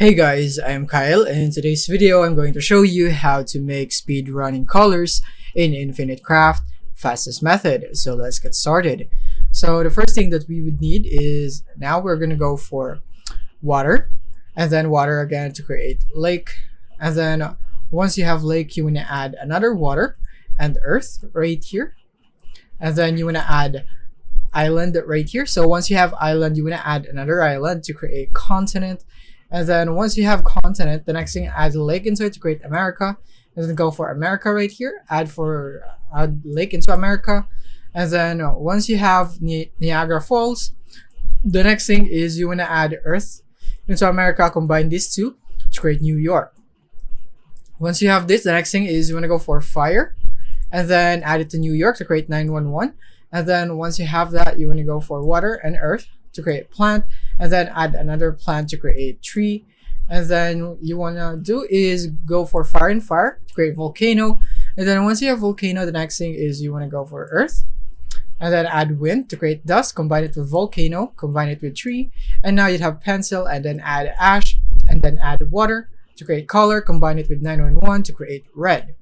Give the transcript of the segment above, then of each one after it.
Hey guys, I'm Kyle, and in today's video I'm going to show you how to make speed running colors in Infinite Craft fastest method. So let's get started. So the first thing that we would need is, now we're going to go for water, and then water again to create lake, and then once you have lake you want to add another water and earth right here, and then you want to add island right here. So once you have island you want to add another island to create continent. And then once you have continent, the next thing, add a lake into it to create America. And then go for America right here. Add lake into America. And then once you have Niagara Falls, the next thing is you want to add Earth into America. Combine these two to create New York. Once you have this, the next thing is you want to go for fire. And then add it to New York to create 911. And then once you have that, you want to go for water and earth to create plant, and then add another plant to create tree. And then you want to do is go for fire and fire to create volcano. And then once you have volcano, the next thing is you want to go for earth, and then add wind to create dust, combine it with volcano, combine it with tree, and now you'd have pencil, and then add ash, and then add water to create color, combine it with 911 to create red.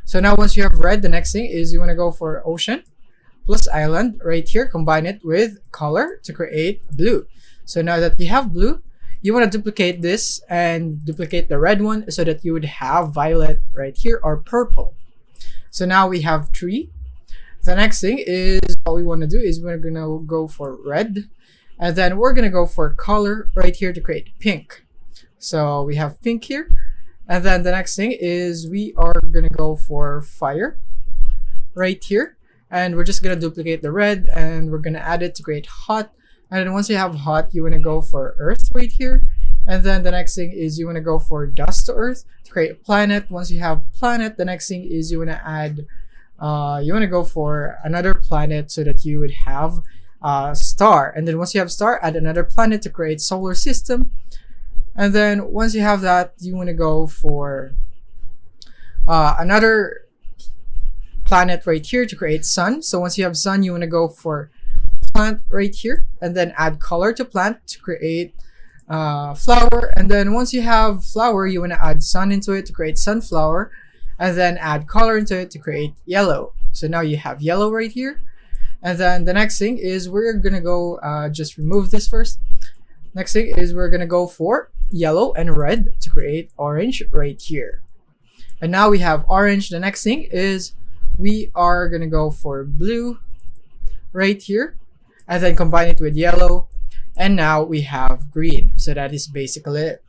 So now once you have red, the next thing is you want to go for ocean plus island right here, combine it with color to create blue. So now that you have blue, you want to duplicate this and duplicate the red one so that you would have violet right here, or purple. So now we have tree. The next thing is, what we want to do is we're going to go for red, and then we're going to go for color right here to create pink. So we have pink here. And then the next thing is we are going to go for fire right here. And we're just going to duplicate the red, and we're going to add it to create hot. And then once you have hot, you want to go for earth right here. And then the next thing is you want to go for dust to earth to create a planet. Once you have planet, the next thing is you want to add, you want to go for another planet so that you would have a star. And then once you have star, add another planet to create solar system. And then once you have that, you want to go for another planet right here to create sun. So once you have sun, you want to go for plant right here, and then add color to plant to create flower. And then once you have flower, you want to add sun into it to create sunflower, and then add color into it to create yellow. So now you have yellow right here. And then the next thing is we're gonna go just remove this first. Next thing is we're gonna go for yellow and red to create orange right here. And now we have orange. The next thing is we are gonna go for blue right here, and then combine it with yellow, and now we have green. So that is basically it.